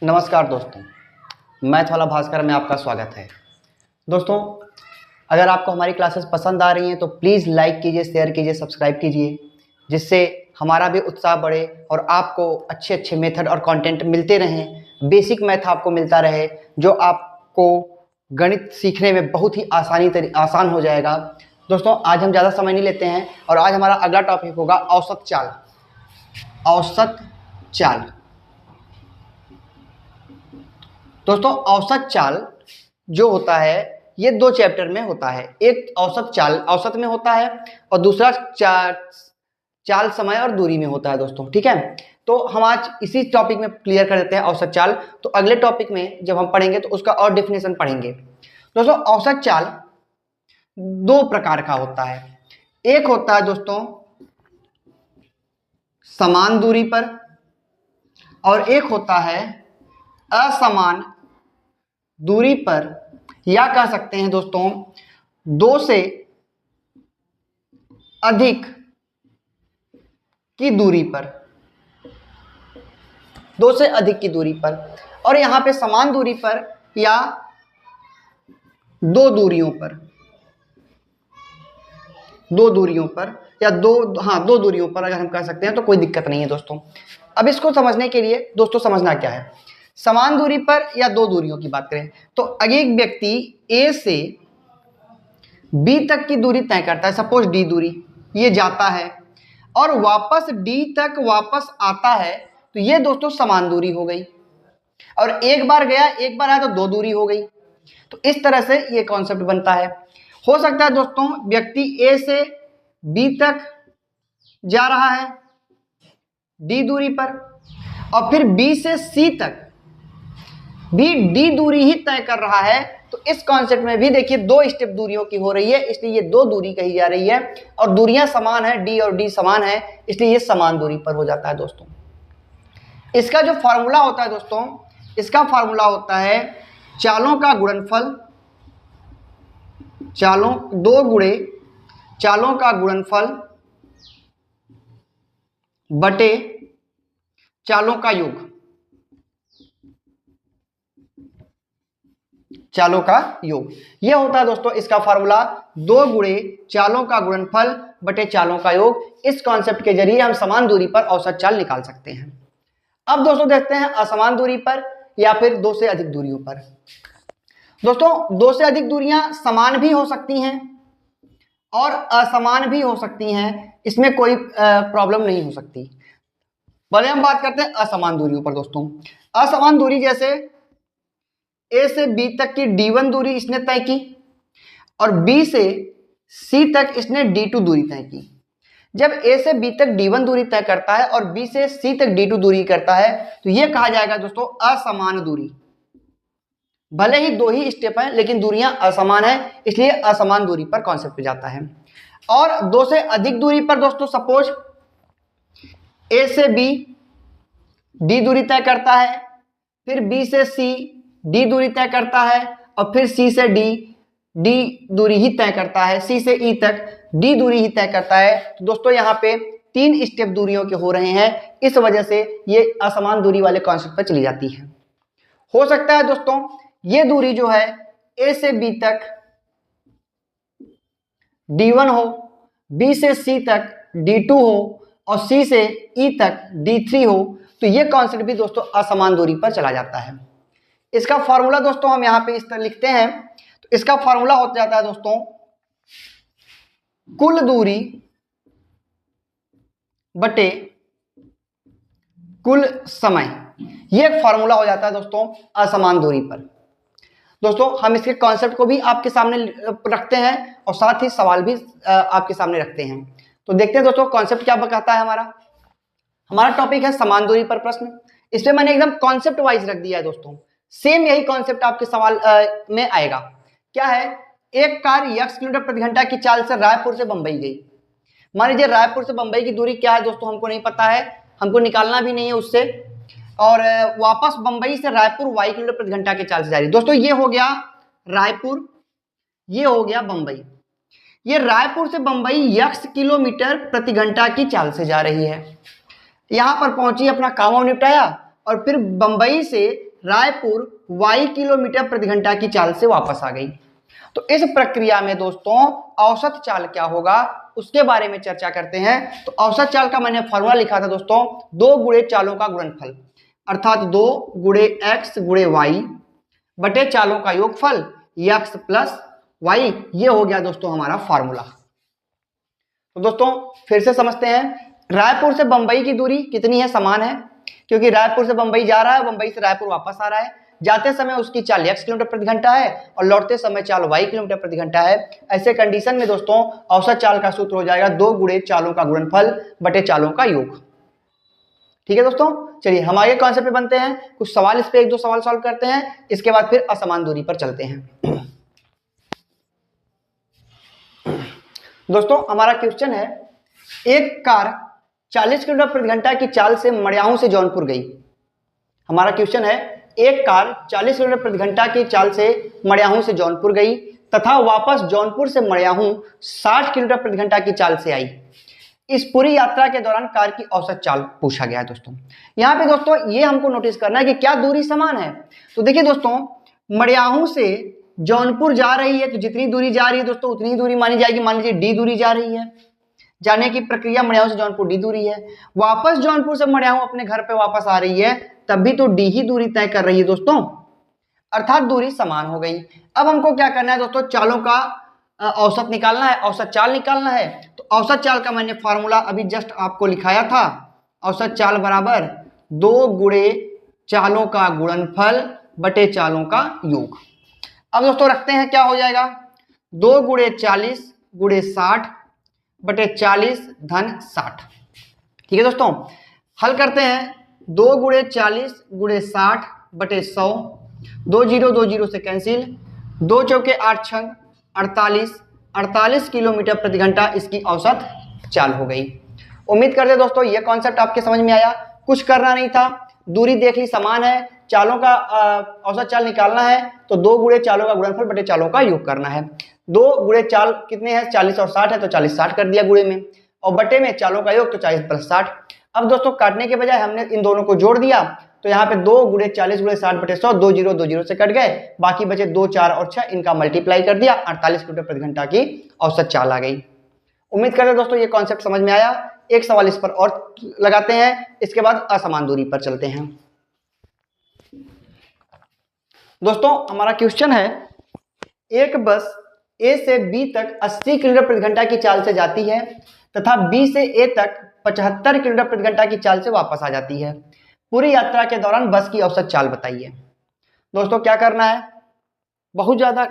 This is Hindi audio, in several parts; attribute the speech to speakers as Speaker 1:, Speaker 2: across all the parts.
Speaker 1: नमस्कार दोस्तों, मैथ वाला भास्कर में आपका स्वागत है। दोस्तों, अगर आपको हमारी क्लासेस पसंद आ रही हैं तो प्लीज़ लाइक कीजिए, शेयर कीजिए, सब्सक्राइब कीजिए, जिससे हमारा भी उत्साह बढ़े और आपको अच्छे अच्छे मेथड और कंटेंट मिलते रहें। बेसिक मैथ आपको मिलता रहे जो आपको गणित सीखने में बहुत ही आसान हो जाएगा। दोस्तों, आज हम ज़्यादा समय नहीं लेते हैं और आज हमारा अगला टॉपिक होगा औसत चाल। औसत चाल। दोस्तों, औसत चाल जो होता है ये दो चैप्टर में होता है। एक औसत चाल औसत में होता है और दूसरा चाल समय और दूरी में होता है। दोस्तों, ठीक है, तो हम आज इसी टॉपिक में क्लियर कर देते हैं औसत चाल। तो अगले टॉपिक में जब हम पढ़ेंगे तो उसका और डेफिनेशन पढ़ेंगे। दोस्तों, औसत चाल दो प्रकार का होता है। एक होता है दोस्तों समान दूरी पर और एक होता है असमान दूरी पर, या कह सकते हैं दोस्तों दो से अधिक की दूरी पर। दो से अधिक की दूरी पर, और यहां पे समान दूरी पर या दो दूरियों पर, दो दूरियों पर या दो दूरियों पर अगर हम कह सकते हैं तो कोई दिक्कत नहीं है। दोस्तों, अब इसको समझने के लिए दोस्तों समझना क्या है। समान दूरी पर या दो दूरियों की बात करें तो एक व्यक्ति ए से बी तक की दूरी तय करता है। सपोज डी दूरी, ये जाता है और वापस डी तक वापस आता है, तो ये दोस्तों समान दूरी हो गई। और एक बार गया एक बार आया तो दो दूरी हो गई। तो इस तरह से ये कॉन्सेप्ट बनता है। हो सकता है दोस्तों व्यक्ति ए से बी तक जा रहा है डी दूरी पर, और फिर बी से सी तक भी डी दूरी ही तय कर रहा है। तो इस कॉन्सेप्ट में भी देखिए दो स्टेप दूरियों की हो रही है, इसलिए ये दो दूरी कही जा रही है। और दूरियां समान है, डी और डी समान है, इसलिए ये समान दूरी पर हो जाता है। दोस्तों, इसका जो फॉर्मूला होता है दोस्तों, इसका फॉर्मूला होता है चालों का गुणनफल, दो गुणे चालों का गुणनफल बटे चालों का योग। चालों का योग यह होता है दोस्तों इसका फार्मूला, दो गुणे चालों का गुणनफल बटे चालों का योग। इस कॉन्सेप्ट के जरिए हम समान दूरी पर औसत चाल निकाल सकते हैं। अब दोस्तों देखते हैं असमान दूरी पर या फिर दो से अधिक दूरियों पर। दोस्तों, दो से अधिक दूरियां समान भी हो सकती हैं और असमान भी हो सकती हैं, इसमें कोई प्रॉब्लम नहीं हो सकती। पहले हम बात करते हैं असमान दूरियों पर। दोस्तों, असमान दूरी जैसे ए से बी तक की D1 दूरी इसने तय की और बी से सी तक इसने D2 दूरी तय की। जब ए से बी तक D1 दूरी तय करता है और बी से सी तक D2 दूरी करता है तो यह कहा जाएगा दोस्तों असमान दूरी। भले ही दो ही स्टेप है लेकिन दूरियां असमान है, इसलिए असमान दूरी पर कॉन्सेप्ट पे जाता है। और दो से अधिक दूरी पर दोस्तों सपोज ए से बी डी दूरी तय करता है, फिर बी से सी डी दूरी तय करता है और फिर सी से डी दूरी ही तय करता है, सी से ई तक डी दूरी ही तय करता है। तो दोस्तों यहाँ पे तीन स्टेप दूरियों के हो रहे हैं, इस वजह से ये असमान दूरी वाले कॉन्सेप्ट पर चली जाती है। हो सकता है दोस्तों ये दूरी जो है ए से बी तक D1 हो, बी से सी तक D2 हो और सी से ई तक D3 हो, तो ये कॉन्सेप्ट भी दोस्तों असमान दूरी पर चला जाता है। इसका फॉर्मूला दोस्तों हम यहां पे इस तरह लिखते हैं, तो इसका फॉर्मूला हो जाता है दोस्तों कुल दूरी बटे कुल समय। ये एक फॉर्मूला हो जाता है दोस्तों असमान दूरी पर। दोस्तों, हम इसके कॉन्सेप्ट को भी आपके सामने रखते हैं और साथ ही सवाल भी आपके सामने रखते हैं। तो देखते हैं दोस्तों कॉन्सेप्ट क्या बताता है। हमारा टॉपिक है समान दूरी पर प्रश्न। इसमें मैंने एकदम कॉन्सेप्ट वाइज रख दिया है दोस्तों। सेम यही कॉन्सेप्ट आपके सवाल में आएगा। क्या है, एक कार x किलोमीटर प्रति घंटा की चाल से रायपुर से बंबई गई। मान लीजिए रायपुर से बंबई की दूरी क्या है दोस्तों हमको नहीं पता है, हमको निकालना भी नहीं है उससे, और वापस बंबई से रायपुर y किलोमीटर प्रति घंटा की चाल से जा रही है। दोस्तों, ये हो गया रायपुर, ये हो गया बंबई। ये रायपुर से बंबई x किलोमीटर प्रति घंटा की चाल से जा रही है। यहां पर पहुंची, अपना काम निपटाया और फिर बंबई से रायपुर y किलोमीटर प्रति घंटा की चाल से वापस आ गई। तो इस प्रक्रिया में दोस्तों औसत चाल क्या होगा उसके बारे में चर्चा करते हैं। तो औसत चाल का मैंने फॉर्मूला लिखा था दोस्तों, 2 गुणे चालों का गुणनफल, अर्थात 2 गुणे x गुणे y बटे चालों का योगफल x प्लस y, ये हो गया दोस्तों हमारा फॉर्मूला। तो दोस्तों फिर से समझते हैं, रायपुर से बंबई की दूरी कितनी है, समान है, क्योंकि रायपुर से बंबई जा रहा है, बंबई से रायपुर वापस आ रहा है। जाते समय उसकी चाल x किलोमीटर प्रति घंटा है और लौटते समय चाल y किलोमीटर प्रति घंटा है। ऐसे कंडीशन में दोस्तों औसत चाल का सूत्र हो जाएगा 2 गुणे चालों का गुणनफल बटे चालों का योग। ठीक है दोस्तों, चलिए हम आगे कॉन्सेप्ट पे बनते हैं, कुछ सवाल इस पे 1-2 सवाल सॉल्व करते हैं, इसके बाद फिर असमान दूरी पर चलते हैं। दोस्तों हमारा क्वेश्चन है, एक कार 40 किलोमीटर प्रति घंटा की चाल से मड़ियाहू से जौनपुर गई। हमारा क्वेश्चन है, एक कार 40 किलोमीटर प्रति घंटा की चाल से मड़ियाहू से जौनपुर गई तथा वापस जौनपुर से मड़ियाहू 60 किलोमीटर प्रति घंटा की चाल से आई। इस पूरी यात्रा के दौरान कार की औसत चाल पूछा गया है दोस्तों। यहाँ पे दोस्तों ये हमको नोटिस करना है कि क्या दूरी समान है। तो देखिए दोस्तों, मड़ियाहू से जौनपुर जा रही है तो जितनी दूरी जा रही है दोस्तों उतनी दूरी मानी जाएगी। मान लीजिए डी दूरी जा रही है, जाने की प्रक्रिया मड़ियाहू से जौनपुर डी दूरी है। वापस जौनपुर से मड़ियाहू अपने घर पे वापस आ रही है, तब भी तो डी ही दूरी तय कर रही है दोस्तों, अर्थात दूरी समान हो गई। अब हमको क्या करना है दोस्तों, चालों का औसत निकालना है, औसत चाल निकालना है। तो औसत चाल का मैंने फॉर्मूला अभी जस्ट आपको लिखाया था, औसत चाल बराबर 2 गुणे चालों का गुणनफल बटे चालों का योग। अब दोस्तों रखते हैं, क्या हो जाएगा, 2 गुणे 40 गुणे 60 बटे 40 धन 60। ठीक है दोस्तों, हल करते हैं, 2 गुणे 40 गुणे 60 बटे 100, 2 0 से कैंसिल, 2 चौके 8 छंग 48 किलोमीटर प्रति घंटा इसकी औसत चाल हो गई। उम्मीद करते दोस्तों ये कॉन्सेप्ट आपके समझ में आया। कुछ करना नहीं था, दूरी देख ली समान है, चालों का औसत चाल निकालना है तो 2 गुणे चालों का गुणनफल बटे चालों का योग करना है। 2 गुणे चाल कितने हैं, 40 और 60 है तो 40 60 कर दिया गुणे में, और बटे में चालों का योग तो 40 प्लस 60। अब दोस्तों काटने के बजाय हमने इन दोनों को जोड़ दिया, तो यहाँ पे 2 गुणे 40 गुणे 60 बटे 100, 2 0 से कट गए, बाकी बचे 2 4 और 6, इनका मल्टीप्लाई कर दिया, 48 किलोमीटर प्रति घंटा की औसत चाल आ गई। उम्मीद करते हैं दोस्तों ये कॉन्सेप्ट समझ में आया। एक सवाल इस पर और लगाते हैं, इसके बाद असमान दूरी पर चलते हैं। दोस्तों हमारा क्वेश्चन है, एक बस ए से बी तक 80 किलोमीटर प्रति घंटा की चाल से जाती है तथा बी से ए तक 75 किलोमीटर प्रति घंटा की चाल से वापस आ जाती है। पूरी यात्रा के दौरान बस की औसत चाल बताइए। दोस्तों क्या करना है, बहुत ज्यादा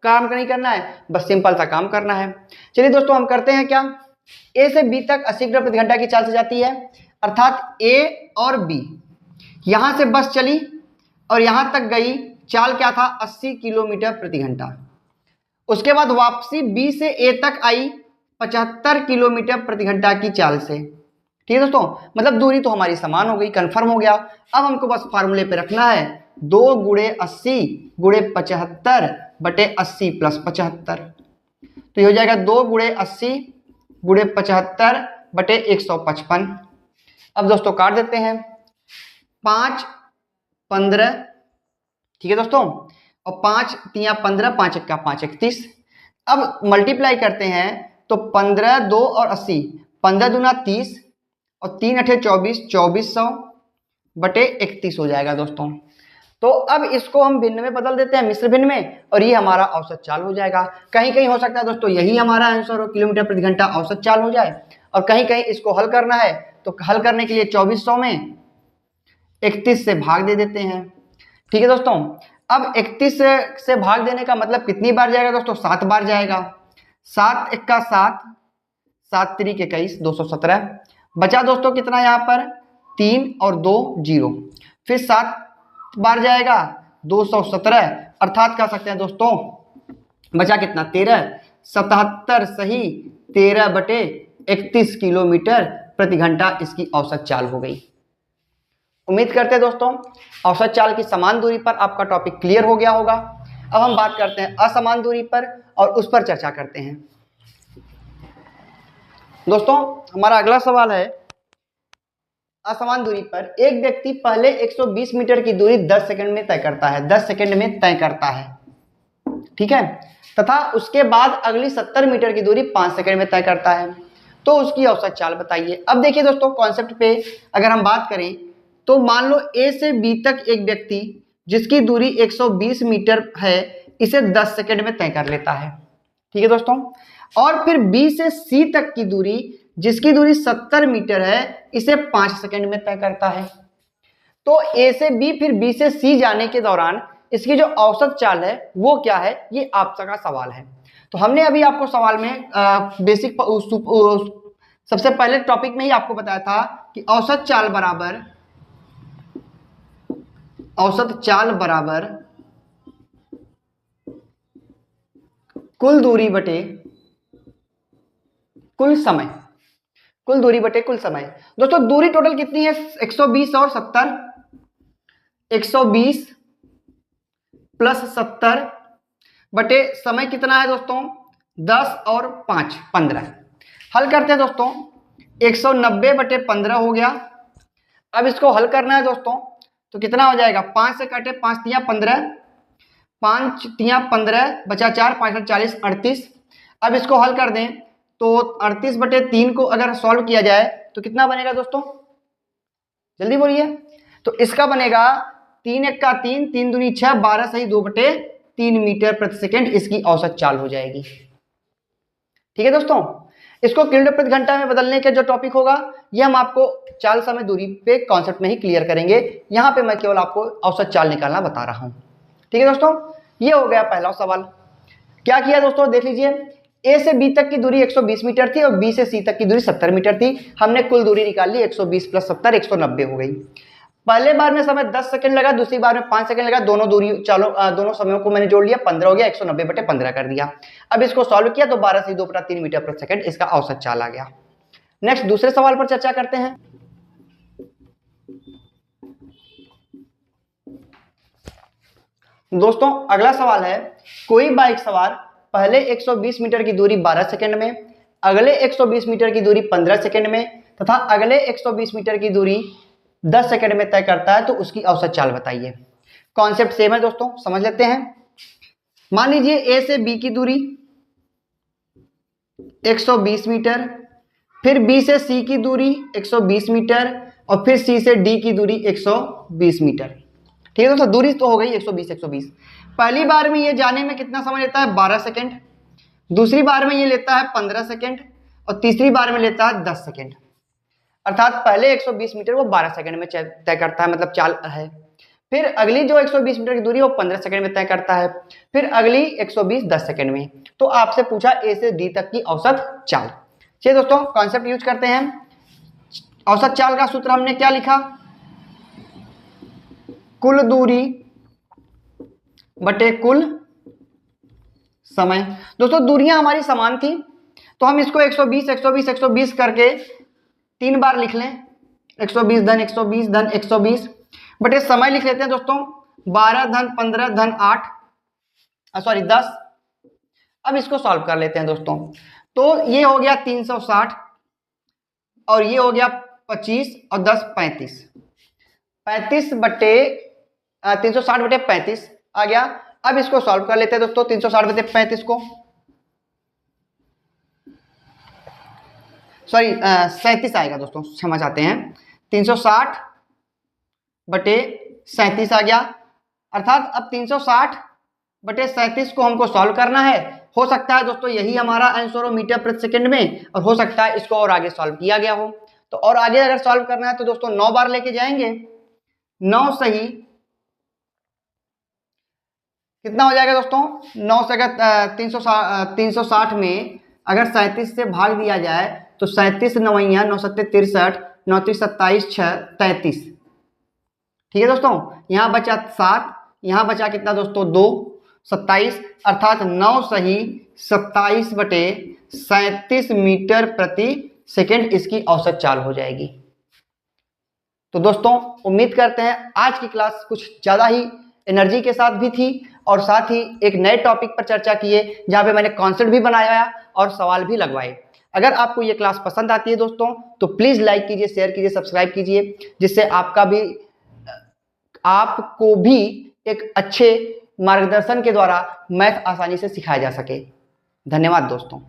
Speaker 1: काम नहीं करना है, बस सिंपल सा काम करना है। चलिए दोस्तों हम करते हैं क्या, ए से बी तक 80 किलोमीटर प्रति घंटा की चाल से जाती है, अर्थात ए और बी, यहां से बस चली और यहां तक गई, चाल क्या था 80 किलोमीटर प्रति घंटा। उसके बाद वापसी बी से ए तक आई 75 किलोमीटर प्रति घंटा की चाल से। ठीक है दोस्तों, मतलब दूरी तो हमारी समान हो गई, कंफर्म हो गया। अब हमको बस फार्मूले पे रखना है, 2 गुणे 80 गुणे 75 बटे 80 प्लस 75, तो ये हो जाएगा 2 गुणे 80 गुणे 75 बटे 155। अब दोस्तों काट देते हैं, 5 15, ठीक है दोस्तों, और 5 3 15, 5 1 5 31। अब मल्टीप्लाई करते हैं तो 15 2 और 80, 15 दूना 30 और 3 8 24, 2400 बटे 31 हो जाएगा दोस्तों। तो अब इसको हम भिन्न में बदल देते हैं, मिश्र भिन्न में, और ये हमारा औसत चाल हो जाएगा। कहीं कहीं हो सकता है दोस्तों यही हमारा आंसर हो, किलोमीटर प्रति घंटा औसत चाल हो जाए, और कहीं कहीं इसको हल करना है तो हल करने के लिए 2400 में 31 से भाग दे देते हैं। ठीक है दोस्तों, अब 31 से भाग देने का मतलब कितनी बार जाएगा दोस्तों, 7 बार जाएगा। 7 1 7, 7 3 21, 217 बचा दोस्तों कितना, यहाँ पर 3 और 2 0, फिर 7 बार जाएगा 217, अर्थात कह सकते हैं दोस्तों बचा कितना 13, 77 सही 13 बटे 31 किलोमीटर प्रति घंटा इसकी औसत चाल हो गई। उम्मीद करते हैं दोस्तों औसत चाल की समान दूरी पर आपका टॉपिक क्लियर हो गया होगा। अब हम बात करते हैं असमान दूरी पर और उस पर चर्चा करते हैं। दोस्तों हमारा अगला सवाल है, असमान दूरी पर एक व्यक्ति पहले 120 मीटर की दूरी 10 सेकंड में तय करता है, 10 सेकंड में तय करता है, ठीक है, तथा उसके बाद अगली 70 मीटर की दूरी 5 सेकंड में तय करता है, तो उसकी औसत चाल बताइए। अब देखिए दोस्तों, कॉन्सेप्ट पे अगर हम बात करें तो मान लो ए से बी तक एक व्यक्ति जिसकी दूरी 120 मीटर है इसे 10 सेकंड में तय कर लेता है, ठीक है दोस्तों। और फिर बी से सी तक की दूरी जिसकी दूरी 70 मीटर है इसे 5 सेकंड में तय करता है। तो ए से बी फिर बी से सी जाने के दौरान इसकी जो औसत चाल है वो क्या है, ये आपका सवाल है। तो हमने अभी आपको सवाल में बेसिक सबसे पहले टॉपिक में ही आपको बताया था कि औसत चाल बराबर कुल दूरी बटे कुल समय, कुल दूरी बटे कुल समय। दोस्तों दूरी टोटल कितनी है, 120 और 70, 120 प्लस 70 बटे समय कितना है दोस्तों, 10 और 5 15। हल करते हैं दोस्तों, 190 बटे 15 हो गया। अब इसको हल करना है दोस्तों, तो कितना हो जाएगा, 5 से काटे 5 तियां 15, 5 तियां 15 बचा 4, 5 40 38। अब इसको हल कर दें तो 38 बटे 3 को अगर सॉल्व किया जाए तो कितना बनेगा दोस्तों, जल्दी बोलिए। तो इसका बनेगा 3 1 का 3, 3 दूनी 6, 12 सही 2 बटे 3 मीटर प्रति सेकंड इसकी औसत चाल हो जाएगी, ठीक है दोस्तों। इसको किलोमीटर प्रति घंटा में बदलने का जो टॉपिक होगा ये हम आपको चाल समय दूरी पे कॉन्सेप्ट में ही क्लियर करेंगे। यहाँ पे मैं केवल आपको औसत चाल निकालना बता रहा हूँ, ठीक है दोस्तों। ये हो गया पहला सवाल। क्या किया दोस्तों, देख लीजिए, ए से बी तक की दूरी 120 मीटर थी और बी से सी तक की दूरी 70 मीटर थी। हमने कुल दूरी निकाल ली, 120 प्लस 70 190 हो गई। पहले बार में समय 10 सेकंड लगा, दूसरी बार में 5 सेकंड लगा, दोनों दूरी दोनों समयों को मैंने जोड़ लिया, 15 हो गया, 190 बटे 15 कर दिया। अब इसको सॉल्व किया तो 12 से 2 बटा 3 मीटर प्रति सेकंड इसका औसत चाल आ गया। नेक्स्ट दूसरे सवाल पर चर्चा करते हैं। दोस्तों अगला सवाल है, कोई बाइक सवार पहले 120 मीटर की दूरी 12 सेकंड में, अगले 120 मीटर की दूरी 15 सेकंड में तथा अगले 120 मीटर की दूरी 10 सेकंड में तय करता है, तो उसकी औसत चाल बताइए। कॉन्सेप्ट सेम है दोस्तों, समझ लेते हैं। मान लीजिए ए से बी की दूरी 120 मीटर, फिर बी से सी की दूरी 120 मीटर और फिर सी से डी की दूरी 120 मीटर, ठीक है दोस्तों। दूरी तो हो गई 120 120। पहली बार में ये जाने में कितना समय लेता है, 12 सेकंड, दूसरी बार में ये लेता है 15 सेकंड और तीसरी बार में लेता है 10 सेकंड। अर्थात पहले 120 मीटर वो 12 सेकंड में तय करता है, मतलब चाल है। फिर अगली जो 120 मीटर की दूरी वो 15 सेकंड में तय करता है, फिर अगली 120 10 सेकंड में। तो आपसे पूछा ए से डी तक की औसत चाल। चलिए दोस्तों कॉन्सेप्ट यूज करते हैं। औसत चाल का सूत्र हमने क्या लिखा, कुल दूरी बटे कुल समय। दोस्तों दूरियां हमारी समान थी तो हम इसको 120 120 120 करके 3 बार लिख लें, 120 धन 120 धन 120 बटे समय लिख लेते हैं दोस्तों, 12 धन 15 धन 10। अब इसको सॉल्व कर लेते हैं दोस्तों। तो ये हो गया 360 और ये हो गया 25 और 10 35, 35 बटे 360 बटे 35 आ गया। अब इसको सॉल्व कर लेते हैं दोस्तों, 360 बटे 35 को, सॉरी 37 आएगा दोस्तों, क्षमा चाहते हैं, 360 बटे 37 आ गया। अर्थात अब 360 बटे 37 को हमको सॉल्व करना है। हो सकता है दोस्तों यही हमारा आंसर हो मीटर प्रति सेकंड में, और हो सकता है इसको और आगे सॉल्व किया गया हो। तो और आगे अगर सॉल्व करना है तो दोस्तों 9 बार लेके जाएंगे, 9 सही कितना हो जाएगा दोस्तों, 9 से अगर 360 में अगर 37 से भाग दिया जाए तो 37 9 9 7 63 9 3 27 6 33, ठीक है दोस्तों। यहाँ बचा 7, यहाँ बचा कितना दोस्तों 2 27, अर्थात 9 सही 27 बटे 37 मीटर प्रति सेकंड इसकी औसत चाल हो जाएगी। तो दोस्तों उम्मीद करते हैं आज की क्लास कुछ ज़्यादा ही एनर्जी के साथ भी थी और साथ ही एक नए टॉपिक पर चर्चा किए, जहाँ पे मैंने कॉन्सेप्ट भी बनाया और सवाल भी लगवाए। अगर आपको ये क्लास पसंद आती है दोस्तों तो प्लीज लाइक कीजिए, शेयर कीजिए, सब्सक्राइब कीजिए, जिससे आपको भी एक अच्छे मार्गदर्शन के द्वारा मैथ आसानी से सिखाया जा सके। धन्यवाद दोस्तों।